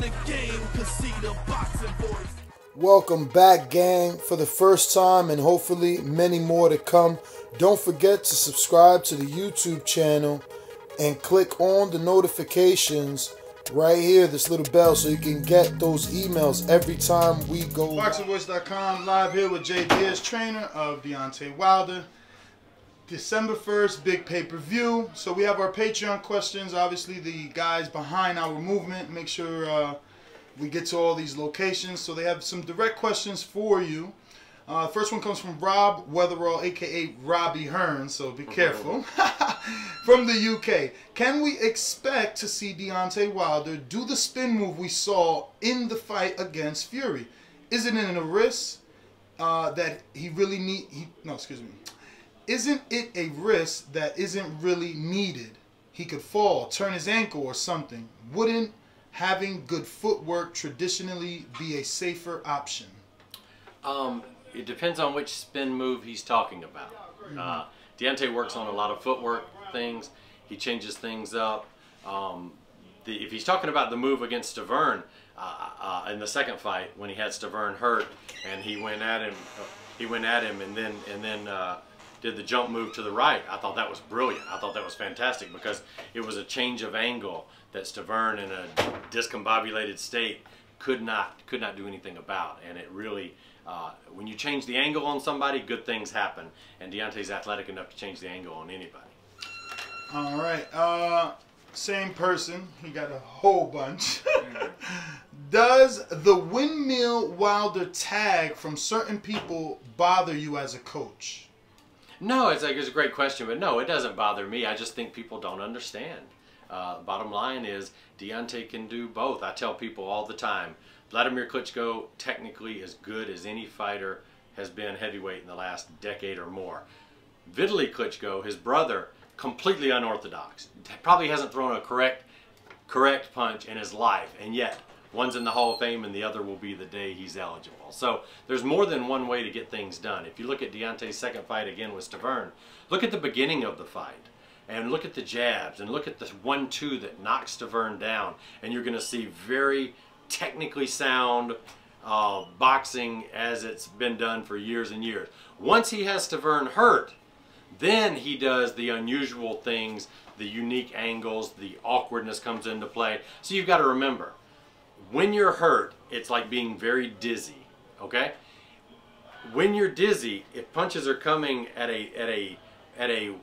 the game, cause see the boxing voice. Welcome back, gang, for the first time and hopefully many more to come. Don't forget to subscribe to the YouTube channel and click on the notifications right here, this little bell, so you can get those emails every time we go. ThaBoxingvoice.com, live here with Deas, trainer of Deontay Wilder. December 1st, big pay-per-view. So we have our Patreon questions. Obviously, the guys behind our movement, make sure we get to all these locations. So they have some direct questions for you. First one comes from Rob Weatherall, a.k.a. Robbie Hearn, so be careful. From the UK. Can we expect to see Deontay Wilder do the spin move we saw in the fight against Fury? Isn't it a risk that he really Isn't it a risk that isn't really needed? He could fall, turn his ankle or something. Wouldn't having good footwork traditionally be a safer option? It depends on which spin move he's talking about. Deontay works on a lot of footwork things. He changes things up. If he's talking about the move against Stavern in the second fight when he had Stavern hurt and he went at him, and then did the jump move to the right, I thought that was brilliant. I thought that was fantastic because it was a change of angle that Stavern in a discombobulated state could not do anything about, and it really. When you change the angle on somebody, good things happen. And Deontay's athletic enough to change the angle on anybody. All right. Same person. He got a whole bunch. Does the Windmill Wilder tag from certain people bother you as a coach? No, it's a great question, but no, it doesn't bother me. I just think people don't understand. Bottom line is Deontay can do both. I tell people all the time, Vladimir Klitschko technically as good as any fighter has been heavyweight in the last decade or more. Vitaly Klitschko, his brother, completely unorthodox. Probably hasn't thrown a correct punch in his life, and yet one's in the Hall of Fame and the other will be the day he's eligible. So there's more than one way to get things done. If you look at Deontay's second fight again with Stavern, look at the beginning of the fight. And look at the jabs, and look at the 1-2 that knocks Stavern down, and you're going to see very technically sound boxing as it's been done for years and years. Once he has Stavern hurt, then he does the unusual things, the unique angles, the awkwardness comes into play. So you've got to remember, when you're hurt, it's like being very dizzy, okay? When you're dizzy, if punches are coming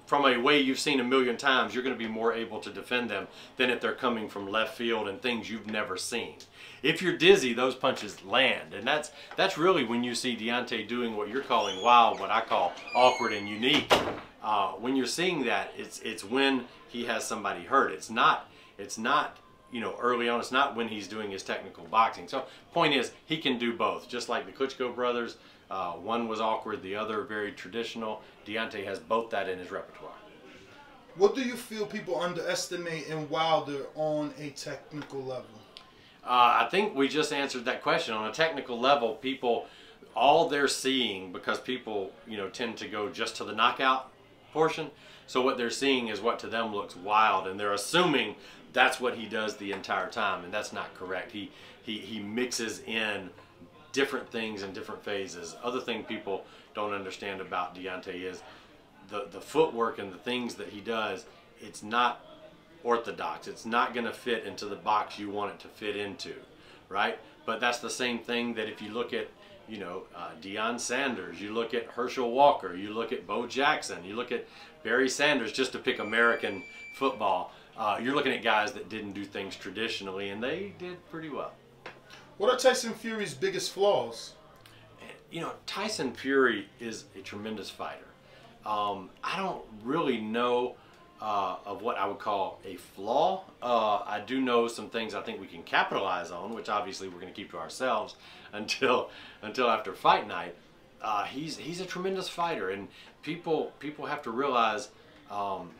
from a way you've seen a million times, you're going to be more able to defend them than if they're coming from left field and things you've never seen. If you're dizzy, those punches land, and that's really when you see Deontay doing what you're calling wild, what I call awkward and unique. When you're seeing that, it's when he has somebody hurt. It's not early on. It's not when he's doing his technical boxing. So point is, he can do both, just like the Klitschko brothers. One was awkward, the other very traditional. Deontay has both that in his repertoire. What do you feel people underestimate in Wilder on a technical level? I think we just answered that question. On a technical level, people, all they're seeing, because people tend to go just to the knockout portion, so what they're seeing is what to them looks wild, and they're assuming that's what he does the entire time, and that's not correct. He mixes in different things in different phases. Other thing people don't understand about Deontay is the footwork and the things that he does. It's not orthodox. It's not going to fit into the box you want it to fit into, right? But that's the same thing that if you look at Deion Sanders, you look at Herschel Walker, you look at Bo Jackson, you look at Barry Sanders, just to pick American football, you're looking at guys that didn't do things traditionally, and they did pretty well. What are Tyson Fury's biggest flaws? Tyson Fury is a tremendous fighter. I don't really know of what I would call a flaw. I do know some things I think we can capitalize on, which obviously we're going to keep to ourselves until after fight night. He's a tremendous fighter, and people have to realize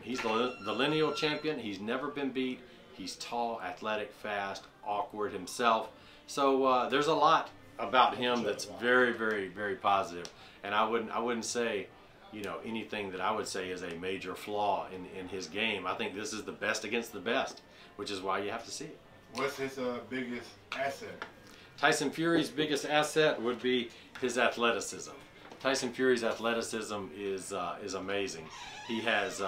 he's the lineal champion. He's never been beat. He's tall, athletic, fast, awkward himself. So there's a lot about him that's very, very, very positive, and I wouldn't say anything that I would say is a major flaw in his game. I think this is the best against the best, which is why you have to see it. What's his biggest asset? Tyson Fury's biggest asset would be his athleticism. Tyson Fury's athleticism is amazing. He has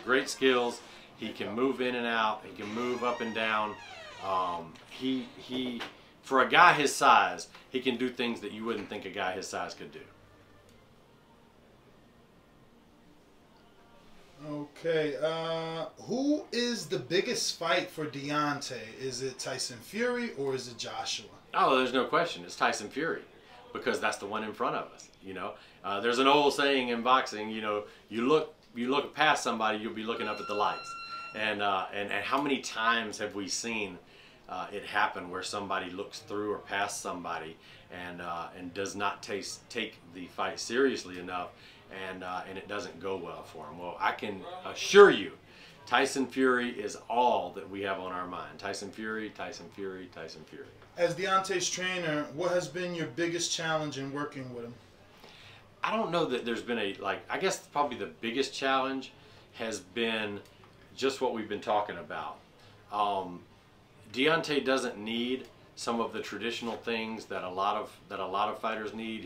great skills. He can move in and out. He can move up and down. He for a guy his size, he can do things that you wouldn't think a guy his size could do. Okay, who is the biggest fight for Deontay? Is it Tyson Fury or is it Joshua? Oh, there's no question. It's Tyson Fury, because that's the one in front of us. You know, there's an old saying in boxing. You know, you look past somebody, you'll be looking up at the lights. And how many times have we seen it happen where somebody looks through or past somebody and does not take the fight seriously enough, and it doesn't go well for him. Well, I can assure you, Tyson Fury is all that we have on our mind. Tyson Fury, Tyson Fury, Tyson Fury. As Deontay's trainer, what has been your biggest challenge in working with him? I don't know that there's been I guess probably the biggest challenge has been just what we've been talking about. Deontay doesn't need some of the traditional things that a lot of fighters need.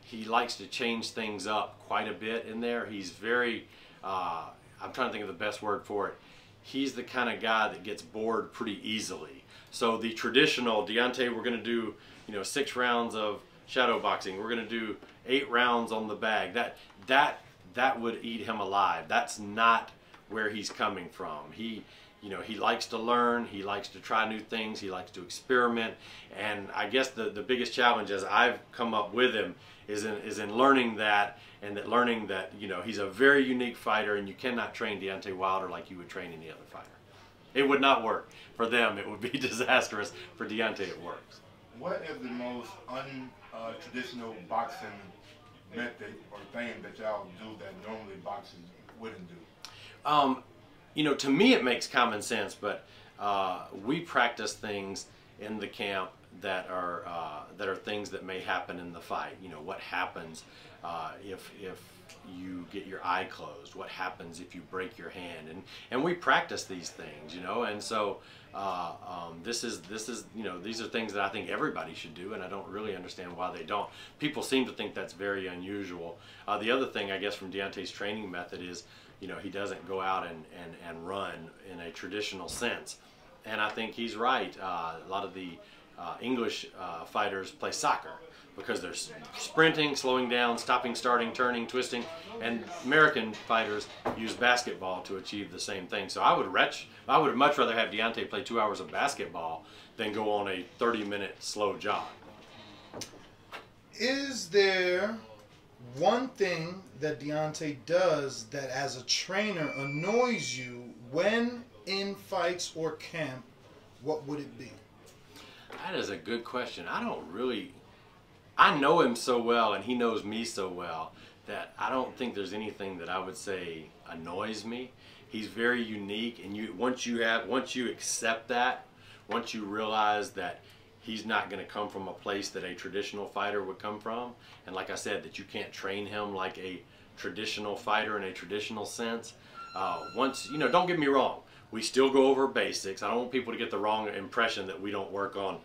He likes to change things up quite a bit in there. He's very, I'm trying to think of the best word for it. He's the kind of guy that gets bored pretty easily. So the traditional Deontay, we're going to do 6 rounds of shadow boxing. We're going to do 8 rounds on the bag. That would eat him alive. That's not where he's coming from. He likes to learn. He likes to try new things. He likes to experiment. And I guess the biggest challenge as I've come up with him is in learning that, and learning that he's a very unique fighter, and you cannot train Deontay Wilder like you would train any other fighter. It would not work. For them, it would be disastrous. For Deontay, it works. What is the most untraditional boxing method or thing that y'all do that normally boxers wouldn't do? To me it makes common sense, but we practice things in the camp that are things that may happen in the fight. What happens if you get your eye closed? What happens if you break your hand? And we practice these things, and so these are things that I think everybody should do, and I don't really understand why they don't. People seem to think that's very unusual. The other thing, I guess, from Deontay's training method is he doesn't go out and run in a traditional sense. And I think he's right. A lot of the English fighters play soccer because they're sprinting, slowing down, stopping, starting, turning, twisting. And American fighters use basketball to achieve the same thing. So I would much rather have Deontay play 2 hours of basketball than go on a 30-minute slow jog. Is there one thing that Deontay does that as a trainer annoys you when in fights or camp? What would it be? That is a good question. I know him so well and he knows me so well that I don't think there's anything that I would say annoys me. He's very unique, and once you accept that, once you realize that he's not going to come from a place that a traditional fighter would come from, and like I said, that you can't train him like a traditional fighter in a traditional sense. Don't get me wrong, we still go over basics. I don't want people to get the wrong impression that we don't work on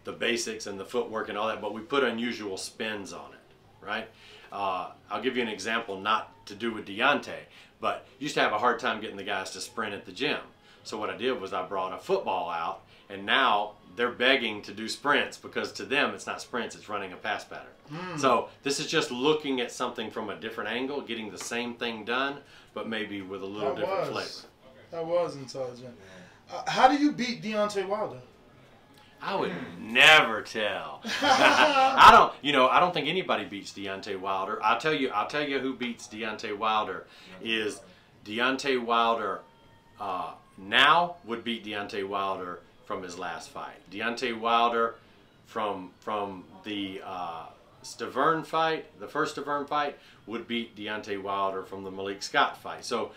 the basics and the footwork and all that, but we put unusual spins on it, right? I'll give you an example, not to do with Deontay, but used to have a hard time getting the guys to sprint at the gym. So what I did was I brought a football out, and now they're begging to do sprints because to them it's not sprints, it's running a pass pattern. So this is just looking at something from a different angle, getting the same thing done, but maybe with a little different flavor. That was intelligent. How do you beat Deontay Wilder? I would never tell. I don't think anybody beats Deontay Wilder. I'll tell you who beats Deontay Wilder is Deontay Wilder now would beat Deontay Wilder from his last fight. Deontay Wilder from the Stavern fight, the first Stavern fight, would beat Deontay Wilder from the Malik Scott fight. So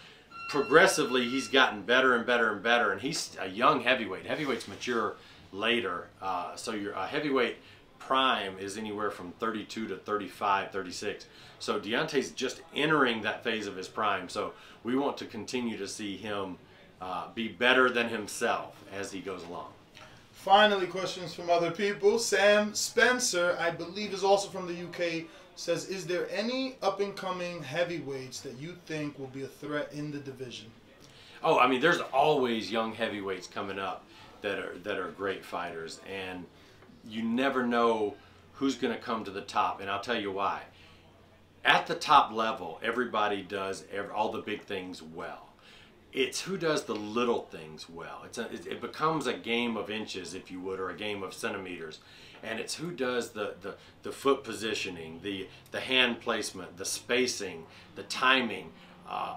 progressively he's gotten better and better and better, and he's a young heavyweight. Heavyweights mature later, so your heavyweight prime is anywhere from 32 to 35, 36. So Deontay's just entering that phase of his prime, so we want to continue to see him be better than himself as he goes along. Finally, questions from other people. Sam Spencer, I believe is also from the UK, says, is there any up-and-coming heavyweights that you think will be a threat in the division? Oh, I mean, there's always young heavyweights coming up that are great fighters, and you never know who's going to come to the top, and I'll tell you why. At the top level, everybody does all the big things well. It's who does the little things well. It becomes a game of inches, if you would, or a game of centimeters. And it's who does the foot positioning, the hand placement, the spacing, the timing.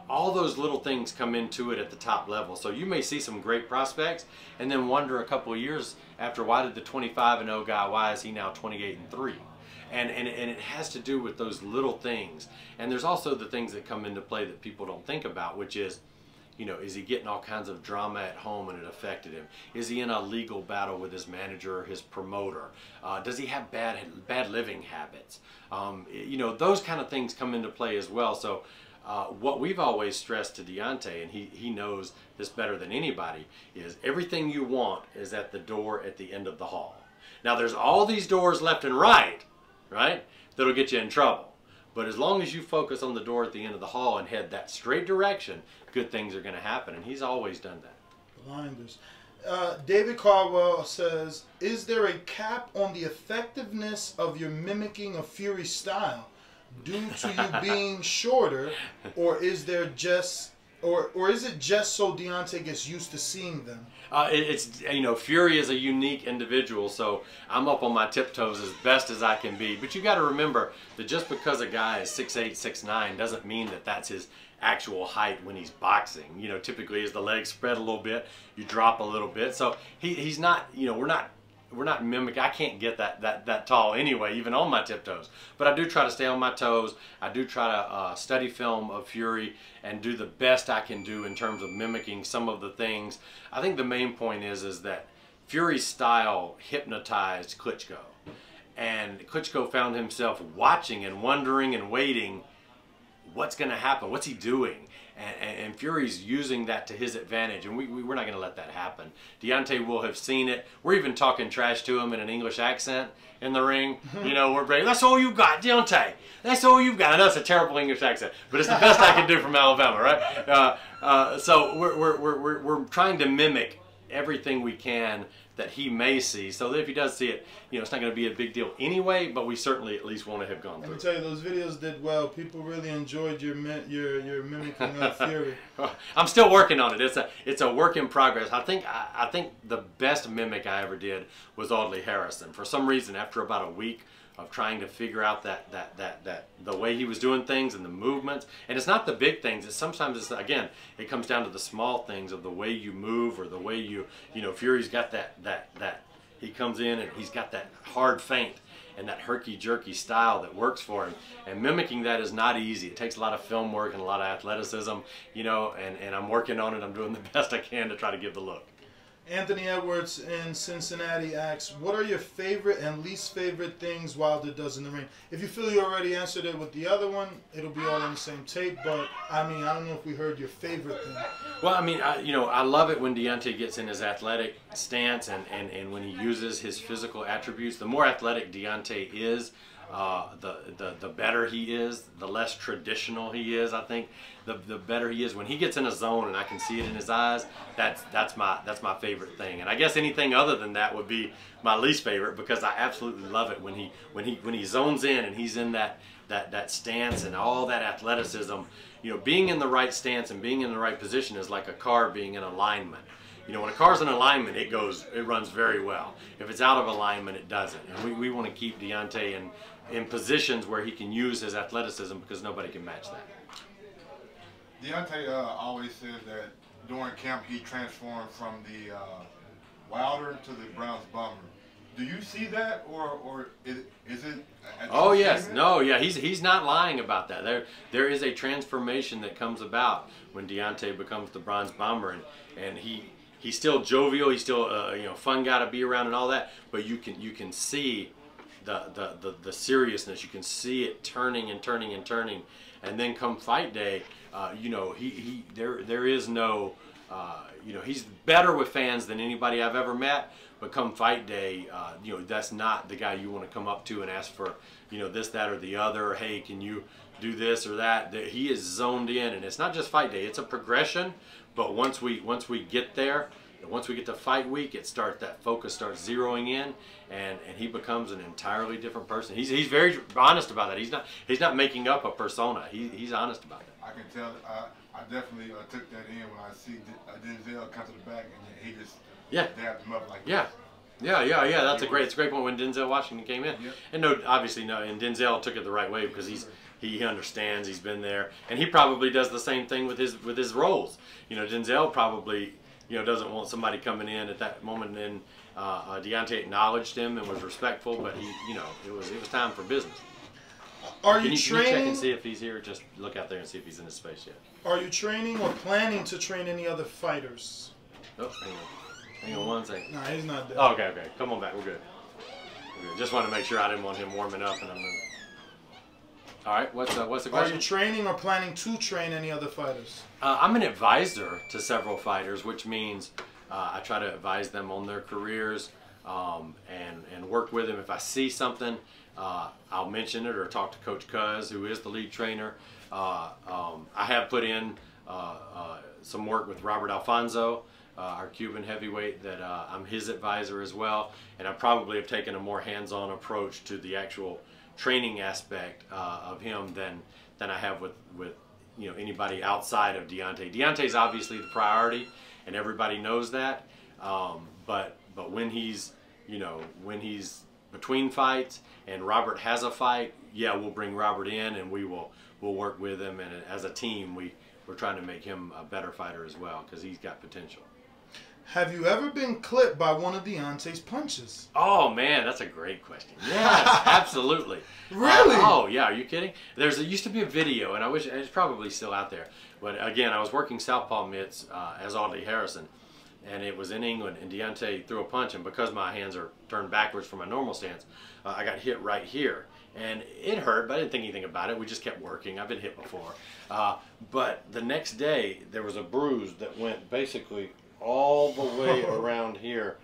All those little things come into it at the top level. So you may see some great prospects and then wonder a couple of years after, why did the 25-0 guy, why is he now 28-3? And it has to do with those little things. And there's also the things that come into play that people don't think about, which is, you know, is he getting all kinds of drama at home and it affected him? Is he in a legal battle with his manager or his promoter? Does he have bad living habits? You know, those kind of things come into play as well. So what we've always stressed to Deontay, and he knows this better than anybody, is everything you want is at the door at the end of the hall. Now there's all these doors left and right, that'll get you in trouble. But as long as you focus on the door at the end of the hall and head that straight direction, good things are going to happen. And he's always done that. Blinders. David Caldwell says, is there a cap on the effectiveness of your mimicking of Fury's style due to you being shorter, or is there just, or is it just so Deontay gets used to seeing them? It's, you know, Fury is a unique individual, so I'm up on my tiptoes as best as I can be. But you got to remember that just because a guy is 6'8", 6'9", doesn't mean that that's his actual height when he's boxing. You know, typically as the legs spread a little bit, you drop a little bit. So he's not, you know, we're not mimicking. I can't get that tall anyway, even on my tiptoes. But I do try to stay on my toes. I do try to study film of Fury and do the best I can do in terms of mimicking some of the things. I think the main point is that Fury's style hypnotized Klitschko. And Klitschko found himself watching and wondering and waiting, what's going to happen? What's he doing? And Fury's using that to his advantage, and we're not going to let that happen. Deontay will have seen it. We're even talking trash to him in an English accent in the ring. You know, we're brave. That's all you got, Deontay. That's all you've got. I know it's a terrible English accent, but it's the best I can do from Alabama, right? So we're trying to mimic everything we can that he may see, so that if he does see it, you know, it's not going to be a big deal anyway, but we certainly at least want to have gone through. Let me tell you, those videos did well. People really enjoyed your mimicking of Fury. I'm still working on it. It's a work in progress. I think the best mimic I ever did was Audley Harrison. For some reason, after about a week of trying to figure out the way he was doing things and the movements, and it's not the big things. It's sometimes again, it comes down to the small things of the way you move or the way you know. Fury's got that he comes in and he's got that hard feint and that herky-jerky style that works for him. And mimicking that is not easy. It takes a lot of film work and a lot of athleticism, you know, and I'm working on it. I'm doing the best I can to try to give the look. Anthony Edwards in Cincinnati asks, what are your favorite and least favorite things Wilder does in the ring? If you feel you already answered it with the other one, it'll be all on the same tape, but I mean, I don't know if we heard your favorite thing. Well, I mean, you know, I love it when Deontay gets in his athletic stance and when he uses his physical attributes. The more athletic Deontay is, the better he is, the less traditional he is. I think the better he is when he gets in a zone and I can see it in his eyes. That's my favorite thing. And I guess anything other than that would be my least favorite, because I absolutely love it when he zones in and he's in that stance and all that athleticism. You know, being in the right stance and being in the right position is like a car being in alignment. You know, when a car's in alignment, it runs very well. If it's out of alignment, it doesn't. And we want to keep Deontay in positions where he can use his athleticism, because nobody can match that. Deontay always says that during camp he transformed from the Wilder to the Browns bomber. Do you see that, or is it? Oh yes, no, yeah, he's not lying about that. There is a transformation that comes about when Deontay becomes the bronze bomber, and he's still jovial, he's still you know, fun guy to be around and all that, but you can see the seriousness. You can see it turning and turning and turning, and then come fight day, you know, there is no you know, he's better with fans than anybody I've ever met. But come fight day, you know, that's not the guy you want to come up to and ask for, you know, this, that, or the other. Hey, can you do this or that? He is zoned in, and it's not just fight day; it's a progression. But once we get there, once we get to fight week, that focus starts zeroing in, and he becomes an entirely different person. He's very honest about that. He's not making up a persona. He's honest about that. I can tell. I definitely took that in when I see Denzel come to the back and he just dabbed him up like that. Yeah. It's a great point when Denzel Washington came in. Yep. And obviously, and Denzel took it the right way because he understands. He's been there, and he probably does the same thing with his roles. You know, Denzel probably, you know, doesn't want somebody coming in at that moment. And Deontay acknowledged him and was respectful, but you know, it was time for business. Are you training? Can you check and see if he's here? Just look out there and see if he's in his space yet. Are you training or planning to train any other fighters? Oh, hang on one second. No, he's not there. Oh, okay. Come on back. We're good. Just wanted to make sure I didn't want him warming up. And all right. What's the question? Are you training or planning to train any other fighters? I'm an advisor to several fighters, which means I try to advise them on their careers and work with them. If I see something, I'll mention it or talk to Coach Cuz, who is the lead trainer. I have put in some work with Robert Alfonso, our Cuban heavyweight, that I'm his advisor as well, and I probably have taken a more hands-on approach to the actual training aspect of him than I have with you know, anybody outside of Deontay. Deontay's obviously the priority, and everybody knows that. But when he's between fights and Robert has a fight, yeah, we'll bring Robert in and we'll work with him, and as a team we're trying to make him a better fighter as well because he's got potential. Have you ever been clipped by one of Deontay's punches? Oh man, that's a great question. Yes, absolutely. Really? Oh yeah, are you kidding? There used to be a video, and I wish it's probably still out there. But again, I was working southpaw mitts as Audley Harrison, and it was in England, and Deontay threw a punch, and because my hands are turned backwards from my normal stance, I got hit right here. And it hurt, but I didn't think anything about it. We just kept working. I've been hit before. But the next day, there was a bruise that went basically all the way around here.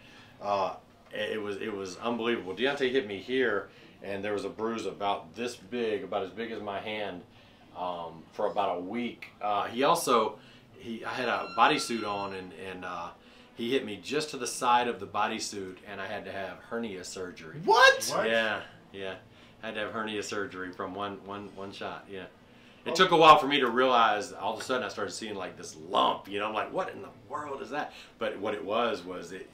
It was unbelievable. Deontay hit me here, and there was a bruise about this big, about as big as my hand, for about a week. I had a bodysuit on, and he hit me just to the side of the bodysuit, and I had to have hernia surgery. What? Yeah. I had to have hernia surgery from one shot. Yeah. It took a while for me to realize. All of a sudden I started seeing like this lump, you know. I'm like, what in the world is that? But what it was it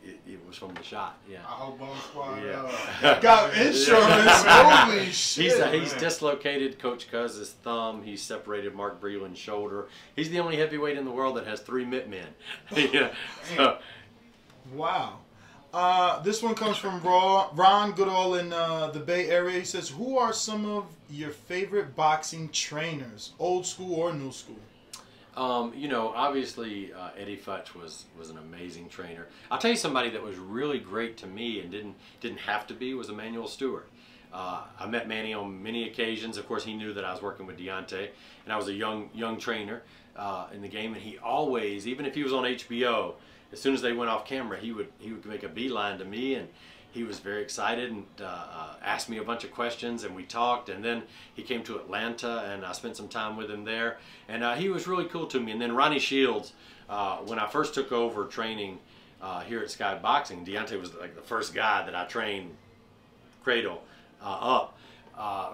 was from the shot. Yeah. I hope Bone Squad got insurance. Holy shit. He's dislocated Coach Cuz's thumb. He's separated Mark Breland's shoulder. He's the only heavyweight in the world that has 3 mitt men. Yeah. So. Wow. This one comes from Ron Goodall in the Bay Area. He says, who are some of your favorite boxing trainers, old school or new school? You know, obviously Eddie Futch was an amazing trainer. I'll tell you somebody that was really great to me and didn't have to be was Emmanuel Stewart. I met Manny on many occasions. Of course, he knew that I was working with Deontay, and I was a young trainer in the game. And he always, even if he was on HBO, as soon as they went off camera, he would make a beeline to me, and he was very excited and asked me a bunch of questions, and we talked. And then he came to Atlanta, and I spent some time with him there, and he was really cool to me. And then Ronnie Shields, when I first took over training here at Sky Boxing, Deontay was like the first guy that I trained cradle up.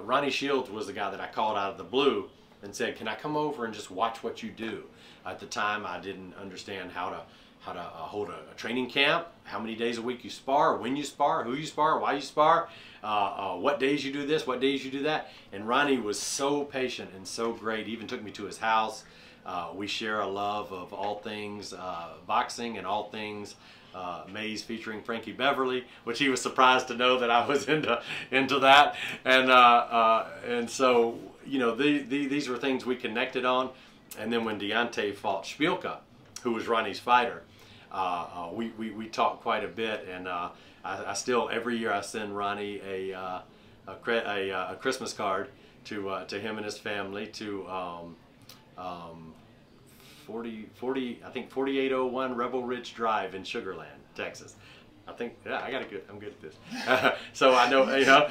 Ronnie Shields was the guy that I called out of the blue and said, "Can I come over and just watch what you do?" At the time, I didn't understand how to hold a training camp, how many days a week you spar, when you spar, who you spar, why you spar, what days you do this, what days you do that. And Ronnie was so patient and so great. He even took me to his house. We share a love of all things boxing and all things Mays featuring Frankie Beverly, which he was surprised to know that I was into that. And so, you know, these were things we connected on. And then when Deontay fought Spielka, who was Ronnie's fighter, we talked quite a bit, and I still, every year I send Ronnie a Christmas card to him and his family to I think 4801 Rebel Ridge Drive in Sugar Land, Texas. I think, yeah, I'm good at this. So I know, you know.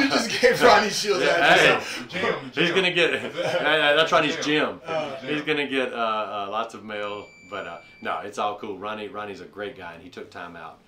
You just gave Ronnie Shields that. He's going to get, that's Ronnie's gym. He's going to get lots of mail, but no, it's all cool. Ronnie's a great guy, and he took time out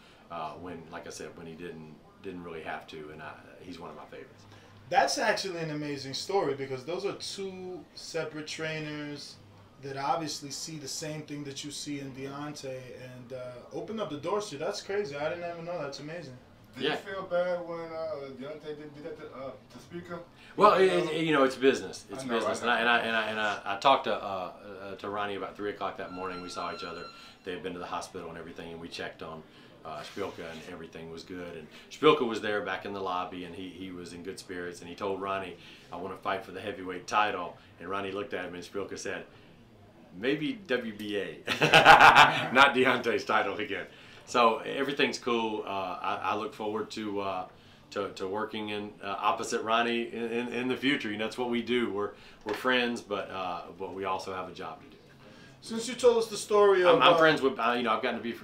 when, like I said, when he didn't really have to, and he's one of my favorites. That's actually an amazing story, because those are two separate trainers that obviously see the same thing that you see in Deontay, and open up the doors to you. That's crazy. I didn't even know. That's amazing. Did you feel bad when Deontay did that to Speaker? Well, you know, it's business. It's business, and I talked to Ronnie about 3 o'clock that morning. We saw each other. They had been to the hospital and everything, and we checked on Spielka, and everything was good. And Spielka was there back in the lobby, and he was in good spirits. And he told Ronnie, "I want to fight for the heavyweight title." And Ronnie looked at him, and Spielka said, "Maybe WBA, not Deontay's title again." So everything's cool. I look forward to working in opposite Ronnie in the future. You know, that's what we do. We're friends, but we also have a job to do. Since you told us the story of, I'm friends with you know, I've gotten to be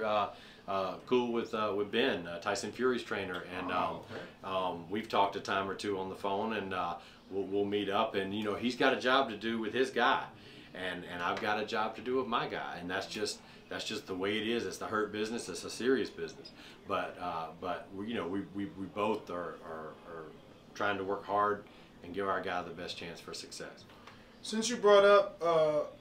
cool with Ben, Tyson Fury's trainer, and we've talked a time or two on the phone, and we'll meet up. And you know, he's got a job to do with his guy. And I've got a job to do with my guy, and that's just the way it is. It's the hurt business. It's a serious business. But you know, we both are trying to work hard and give our guy the best chance for success. Since you brought up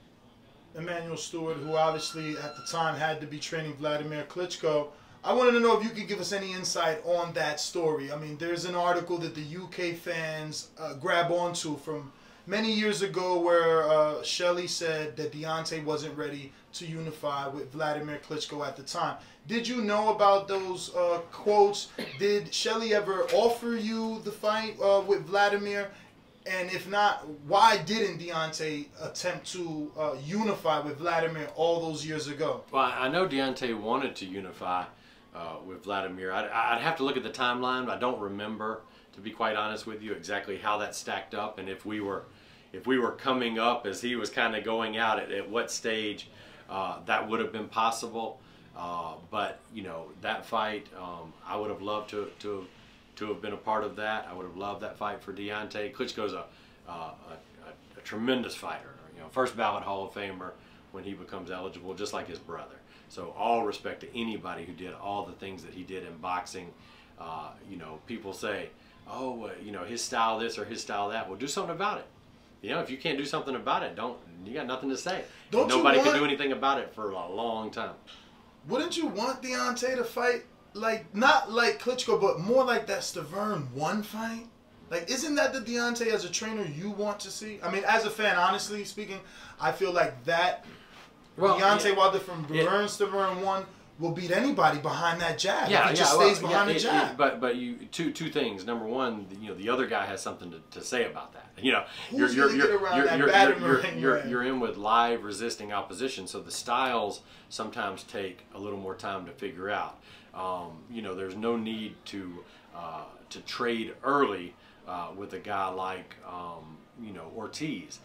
Emmanuel Stewart, who obviously at the time had to be training Vladimir Klitschko, I wanted to know if you could give us any insight on that story. I mean, there's an article that the UK fans grab onto from many years ago where Shelley said that Deontay wasn't ready to unify with Vladimir Klitschko at the time. Did you know about those quotes? Did Shelley ever offer you the fight with Vladimir? And if not, why didn't Deontay attempt to unify with Vladimir all those years ago? Well, I know Deontay wanted to unify with Vladimir. I'd have to look at the timeline, but I don't remember, to be quite honest with you, exactly how that stacked up, and if we were coming up as he was kind of going out, at what stage that would have been possible. But you know, that fight, I would have loved to have been a part of that. I would have loved that fight for Deontay. Klitschko's a tremendous fighter. You know, first ballot Hall of Famer when he becomes eligible, just like his brother. So all respect to anybody who did all the things that he did in boxing. You know, people say, "Oh, you know, his style this or his style that." Well, do something about it. You know, if you can't do something about it, you got nothing to say. Nobody could do anything about it for a long time. Wouldn't you want Deontay to fight, like, not like Klitschko, but more like that Stavern 1 fight? Like, isn't that the Deontay as a trainer you want to see? I mean, as a fan, honestly speaking, I feel like that Deontay Wilder from Stavern 1 will beat anybody behind that jab. Yeah, if he just stays behind the jab. But you two things. Number one, you know, the other guy has something to say about that. You know, you're in with live resisting opposition, so the styles sometimes take a little more time to figure out. You know, there's no need to trade early with a guy like you know, Ortiz,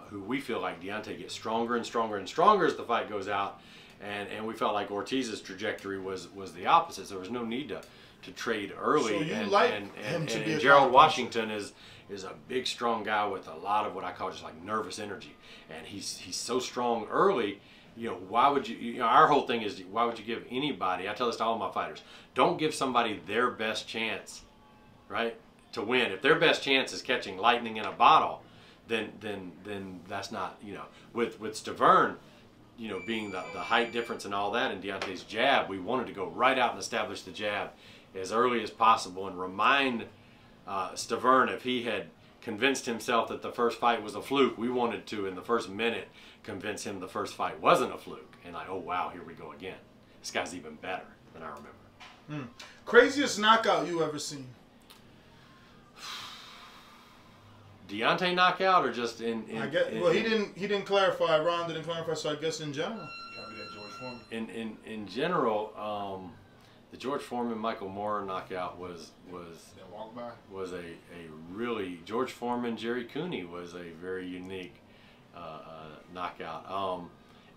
who we feel like Deontay gets stronger and stronger and stronger as the fight goes out. And we felt like Ortiz's trajectory was the opposite, so there was no need to trade early. So you and Gerald Washington is a big, strong guy with a lot of what I call just like nervous energy, and he's so strong early. You know, why would you? You know, our whole thing is, why would you give anybody? I tell this to all my fighters: don't give somebody their best chance, right, to win. If their best chance is catching lightning in a bottle, then that's not, you know. With Stavern, you know, being the height difference and all that, and Deontay's jab, we wanted to go right out and establish the jab as early as possible and remind Stavern, if he had convinced himself that the first fight was a fluke, we wanted to, in the first minute, convince him the first fight wasn't a fluke. And like, oh wow, here we go again. This guy's even better than I remember. Craziest knockout you ever seen? Deontay knockout, or just in I guess, well, he didn't clarify. Ron didn't clarify, so I guess in general. Probably that George Foreman. In general, the George Foreman Michael Moore knockout was That walk by? Was a really, George Foreman Jerry Cooney was a very unique knockout.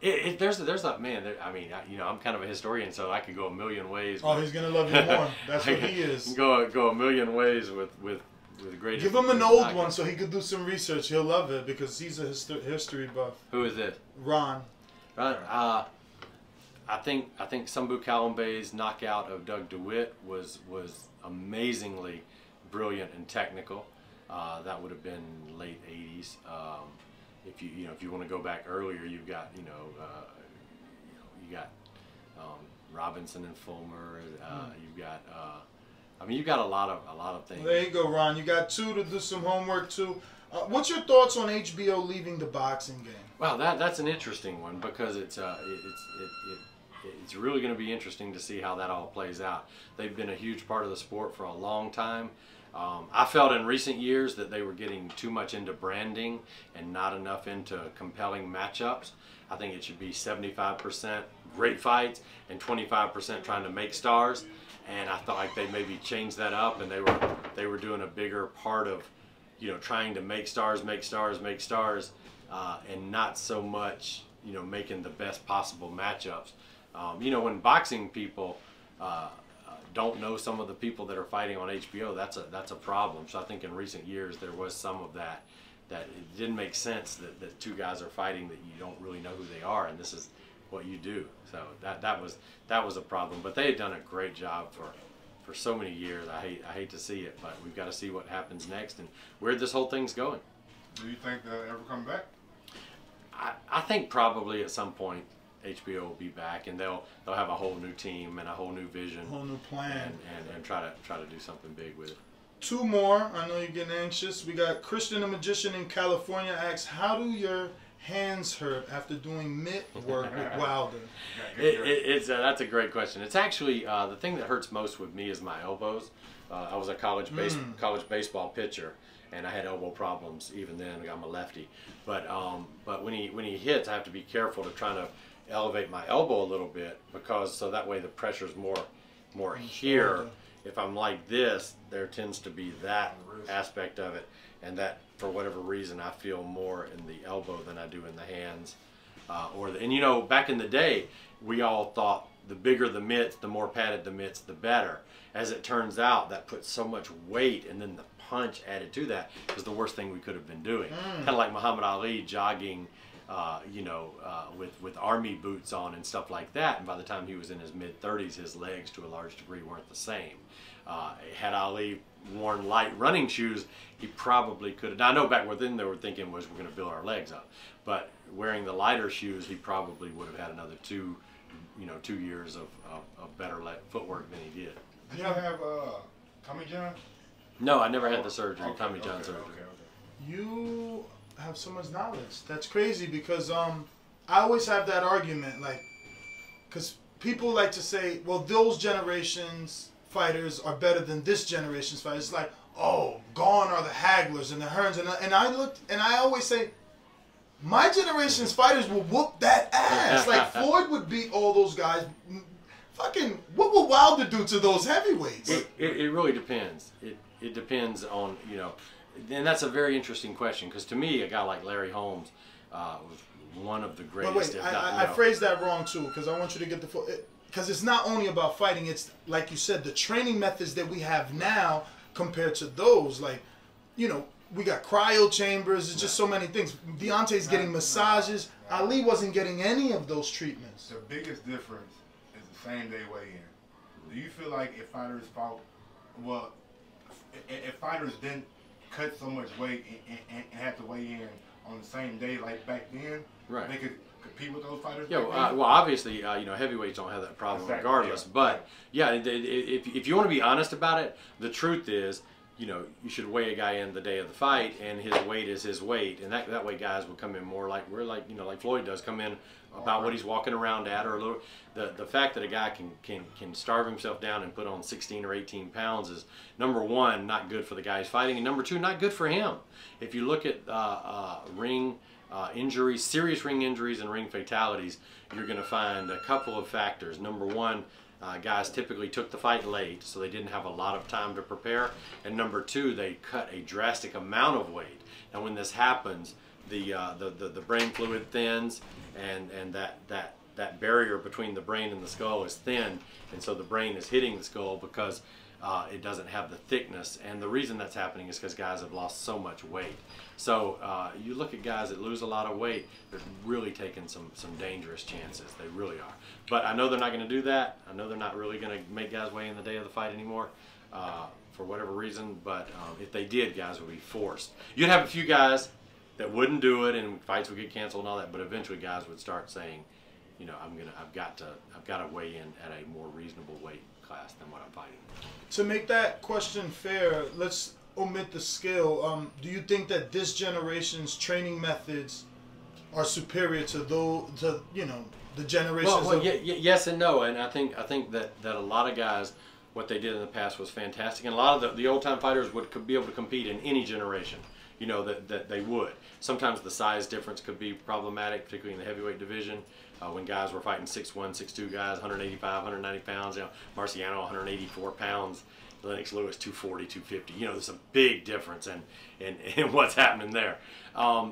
There's a man. I mean, I'm kind of a historian, so I could go a million ways. Oh, he's gonna love you more. That's what he is. Go a million ways with great. Give him an old one so he could do some research. He'll love it because he's a history buff. Who is this? Ron. Ron. I think Sambu Kalimbe's knockout of Doug DeWitt was amazingly brilliant and technical. That would have been late '80s. If you want to go back earlier, you've got Robinson and Fulmer. You've got you've got a lot of things. There you go, Ron. You got two to do some homework too. What's your thoughts on HBO leaving the boxing game? Well, that's an interesting one because it's really going to be interesting to see how that all plays out. They've been a huge part of the sport for a long time. I felt in recent years that they were getting too much into branding and not enough into compelling matchups. I think it should be 75% great fights and 25% trying to make stars. And I thought like they maybe changed that up, and they were doing a bigger part of, trying to make stars, and not so much, making the best possible matchups. When boxing people don't know some of the people that are fighting on HBO, that's a problem. So I think in recent years there was some of that it didn't make sense that two guys are fighting that you don't really know who they are, and this is what you do. So that was a problem. But they had done a great job for so many years. I hate to see it, but we've got to see what happens next and where this whole thing's going. Do you think they'll ever come back? I think probably at some point HBO will be back, and they'll have a whole new team and a whole new vision, a whole new plan, and try to do something big with it. Two more. I know you're getting anxious. We got Christian the Magician in California asks, how do your hands hurt after doing mitt work with Wilder? That's a great question. It's actually the thing that hurts most with me is my elbows. I was a college baseball pitcher, and I had elbow problems even then. I'm a lefty, but when he hits, I have to be careful to try to elevate my elbow a little bit, because so that way the pressure's more here. If I'm like this, there tends to be that aspect of it, and that for whatever reason I feel more in the elbow than I do in the hands. And back in the day, we all thought the bigger the mitts, the more padded the mitts, the better. As it turns out, that puts so much weight, and then the punch added to that was the worst thing we could have been doing. Kind of like Muhammad Ali jogging, with army boots on and stuff like that. And by the time he was in his mid-30s, his legs to a large degree weren't the same. Had Ali worn light running shoes, he probably could have. Now, I know back then they were thinking was we're going to build our legs up, but wearing the lighter shoes, he probably would have had another 2 years of better footwork than he did. Did you have Tommy John? No, I never had the surgery, Tommy John surgery. You have so much knowledge. That's crazy, because I always have that argument, because people like to say, well, those generations fighters are better than this generation's fighters. It's like, oh, gone are the Haglers and the Hearns, and I always say, my generation's fighters will whoop that ass. Like Floyd would beat all those guys. Fucking, what will Wilder do to those heavyweights? It really depends. It depends on, and that's a very interesting question, because to me, a guy like Larry Holmes was one of the greatest. But wait, I phrased that wrong too, because I want you to get the full. Because it's not only about fighting, it's like you said, the training methods that we have now compared to those. Like, we got cryo chambers. It's just so many things. Deontay's getting massages. Ali wasn't getting any of those treatments. The biggest difference is the same day weigh-in. Do you feel like if fighters fought, if fighters didn't cut so much weight and had to weigh in on the same day like back then, right, they could compete with those fighters? Yeah, well, obviously, heavyweights don't have that problem regardless. Yeah. But yeah, if you want to be honest about it, the truth is, you should weigh a guy in the day of the fight, and his weight is his weight, and that way guys will come in more like like Floyd does, come in about what he's walking around at, or a little. The fact that a guy can starve himself down and put on 16 or 18 pounds is, number one, not good for the guy he's fighting, and number two, not good for him. If you look at ring injuries, serious ring injuries and ring fatalities, you're going to find a couple of factors. Number one, guys typically took the fight late, so they didn't have a lot of time to prepare. And number two, they cut a drastic amount of weight. Now when this happens, the brain fluid thins, and that barrier between the brain and the skull is thin, and so the brain is hitting the skull because it doesn't have the thickness. And the reason that's happening is because guys have lost so much weight. So you look at guys that lose a lot of weight, they're really taking some dangerous chances. They really are. But I know they're not going to do that. I know they're not really going to make guys weigh in the day of the fight anymore for whatever reason. But if they did, guys would be forced. You'd have a few guys that wouldn't do it, and fights would get canceled and all that. But eventually, guys would start saying, you know, I've got to weigh in at a more reasonable weight class than what I'm fighting. To make that question fair, let's omit the skill. Do you think that this generation's training methods are superior to the generations? Well, yes and no. And I think that a lot of guys, what they did in the past was fantastic, and a lot of the old time fighters could be able to compete in any generation. You know, that they would. Sometimes the size difference could be problematic, particularly in the heavyweight division. When guys were fighting 6'1", 6'2" guys, 185, 190 pounds. You know, Marciano 184 pounds, Lennox Lewis 240, 250. You know, there's a big difference in what's happening there.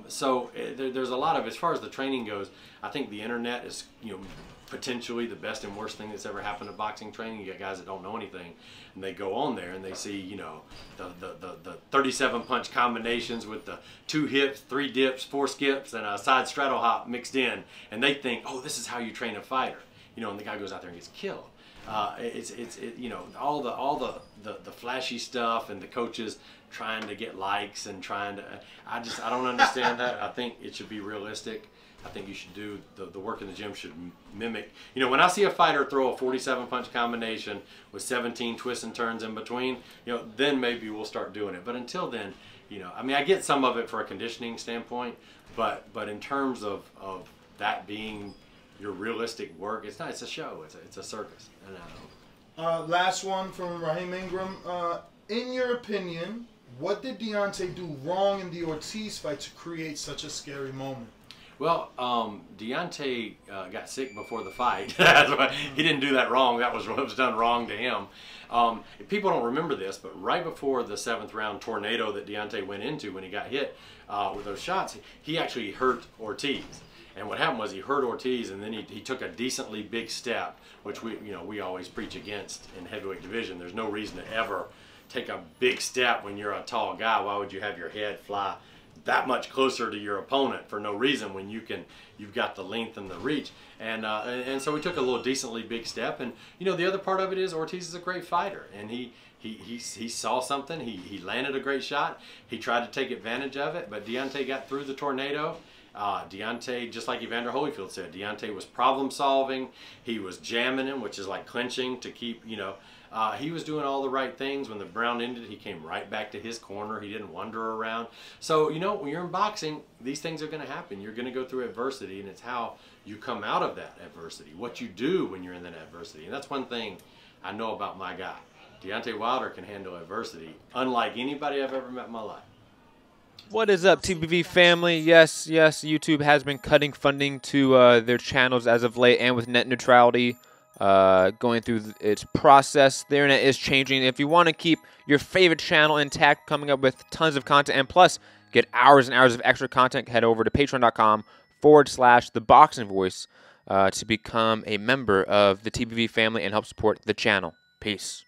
So there's a lot of, as far as the training goes, I think the internet is, you know, potentially the best and worst thing that's ever happened to boxing training. You got guys that don't know anything, and they go on there and they see, you know, the 37 punch combinations with the 2 hips, 3 dips, 4 skips, and a side straddle hop mixed in, and they think, oh, this is how you train a fighter, you know, and the guy goes out there and gets killed. You know, all the flashy stuff, and the coaches trying to get likes and trying to, I don't understand that. I think it should be realistic. I think you should do the work in the gym should mimic. You know, when I see a fighter throw a 47 punch combination with 17 twists and turns in between, you know, then maybe we'll start doing it. But until then, you know, I mean, I get some of it for a conditioning standpoint, but in terms of that being your realistic work, it's not. It's a show. It's a circus. And last one from Raheem Ingram. In your opinion, what did Deontay do wrong in the Ortiz fight to create such a scary moment? Well, Deonte got sick before the fight. That's why he didn't do that wrong. That was what was done wrong to him. People don't remember this, but right before the 7th round tornado that Deonte went into when he got hit with those shots, he actually hurt Ortiz. And what happened was he hurt Ortiz, and then he took a decently big step, which we always preach against in heavyweight division. There's no reason to ever take a big step when you're a tall guy. Why would you have your head fly that much closer to your opponent for no reason when you've got the length and the reach? And so we took a little decently big step. And you know, the other part of it is Ortiz is a great fighter, and he saw something. He landed a great shot. He tried to take advantage of it, but Deontay got through the tornado. Deontay, just like Evander Holyfield said, Deontay was problem solving. He was jamming him, which is like clinching to keep, you know. He was doing all the right things. When the round ended, he came right back to his corner. He didn't wander around. So, you know, when you're in boxing, these things are going to happen. You're going to go through adversity, and it's how you come out of that adversity, what you do when you're in that adversity. And that's one thing I know about my guy. Deontay Wilder can handle adversity unlike anybody I've ever met in my life. What is up, TBV family? Yes, YouTube has been cutting funding to their channels as of late, and with net neutrality going through its process, the internet is changing. If you want to keep your favorite channel intact, coming up with tons of content, and plus get hours and hours of extra content, head over to patreon.com/ThaBoxingVoice to become a member of the TBV family and help support the channel. Peace.